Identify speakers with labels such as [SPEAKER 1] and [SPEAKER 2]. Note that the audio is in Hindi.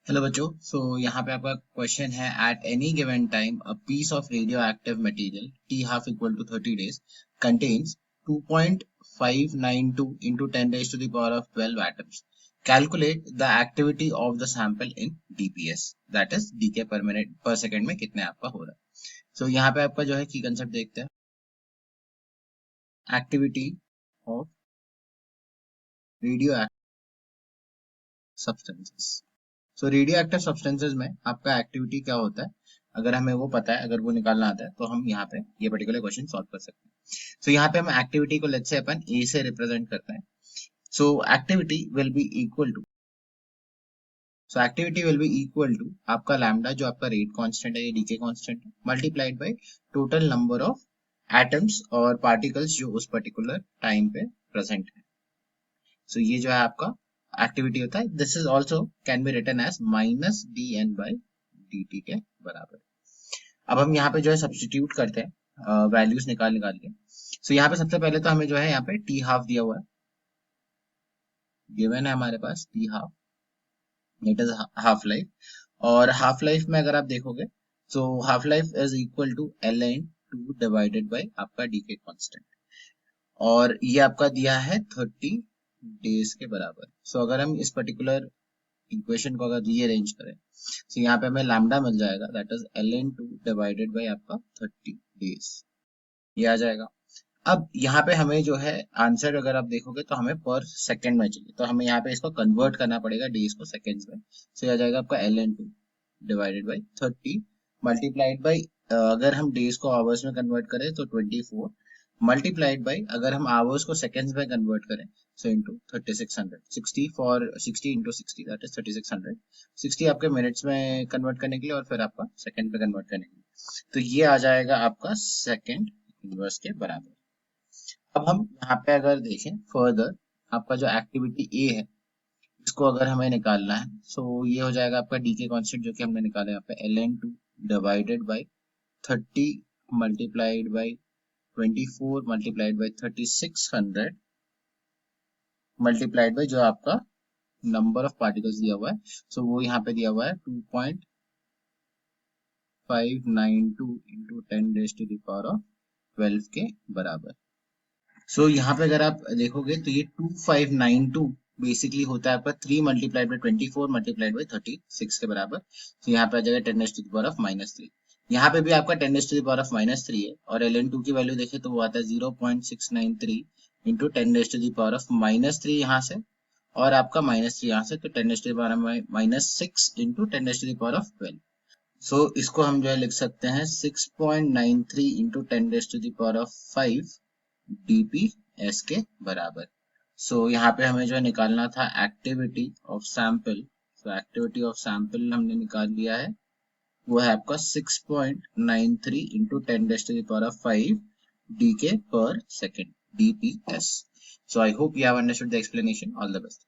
[SPEAKER 1] हेलो बच्चों। यहाँ पे आपका क्वेश्चन है at any given time a piece of radioactive material T half equal to 30 days contains 2.592 into 10 raised to the power of 12 atoms. Calculate the activity of the sample in DPS, that is decay per minute per second में कितने आपका हो रहा है। यहाँ पे आपका जो है की कंसेप्ट देखते हैं, activity of radio substances. Radio active substances में आपका एक्टिविटी क्या होता है, अगर हमें वो पता है, अगर वो निकालना आता है तो हम यहाँ पे ये पर्टिकुलर क्वेश्चन सॉल्व कर सकते हैं। यहाँ पे हम एक्टिविटी को लेट्स से अपन ए से रिप्रेजेंट करते हैं। Activity will be equal to आपका लैम्डा जो आपका रेट कांस्टेंट है, ये डीके कांस्टेंट है, multiplied by total number of atoms और पार्टिकल्स जो उस पर्टिकुलर टाइम पे प्रेजेंट है। ये जो है आपका एक्टिविटी होता है। This is also can be written as minus D N by D T के बराबर। अब हम यहाँ पे जो है सब्सटीट्यूट करते हैं वैल्यूज निकाल के। यहाँ पे सबसे पहले तो हमें जो है यहाँ पे टी हाफ दिया हुआ है, गिवन है हमारे पास T half, it is half life. और हाफ लाइफ में अगर आप देखोगे half life is equal to L N two divided by आपका डी के कॉन्स्टेंट, और ये आपका दिया है 30 डेज के बराबर। अगर हम इस पर्टिकुलर इक्वेशन को अगर रीअरेंज करें यहाँ पे हमें लैम्डा मिल जाएगा, that is L N two divided by आपका 30 डेज, ये आ जाएगा। अब यहाँ पे हमें जो है आंसर अगर आप देखोगे तो हमें पर सेकंड में चाहिए, तो हमें यहाँ पे इसको कन्वर्ट करना पड़ेगा डेज को सेकंड्स में। ये आ जाएगा आपका L N two divided by 30 multiplied by, अगर हम डेज को आवर्स में कन्वर्ट करें तो 24 मल्टीप्लाइड बाई, अगर हम आवर्स को सेकंड्स में कन्वर्ट करें into 3600, 60 for 60 into 60 that is 3600, 60 आपके मिनट्स में कन्वर्ट करने के लिए और फिर आपका सेकंड में कन्वर्ट करने के लिए। तो ये आ जाएगा आपका सेकंड इनवर्स के बराबर। अब हम यहाँ पे अगर देखें फर्दर, आपका जो एक्टिविटी ए है इसको अगर हमें निकालना है, ये हो जाएगा आपका डी के कॉन्स्टेंट जो कि हमने निकाला यहाँ पे L N two divided by 30 multiplied by 24 multiplied by 3600 multiplied by जो आपका नंबर ऑफ पार्टिकल्स दिया हुआ है, वो यहाँ पे दिया हुआ है 2.592 into 10 raise to the power of 12 के बराबर। यहाँ पे अगर आप देखोगे तो ये 2592 बेसिकली होता है आपका 3 मल्टीप्लाइड बाई 24 मल्टीप्लाइड बाई 36 के बराबर। यहाँ पे आ जाएगा 10 raise to the power of -3। यहाँ पे भी आपका 10 raise to the power of -3 है, और ln2 की वैल्यू देखें तो वो आता है 0.693 into 10 raise to the power of -3 यहाँ से, और आपका -3 यहाँ से, तो 10 raise to the power -6 into 10 raise to the power of 12। इसको हम जो है लिख सकते हैं 6.93 into 10 raise to the power of 5 dps के बराबर। यहाँ पे हमें जो है निकालना था activity of sample. Activity of sample हमने निकाल लिया है, वो है आपका 6.93 into 10 raise to the power of 5 dk per second dps। I hope you have understood the explanation. All the best.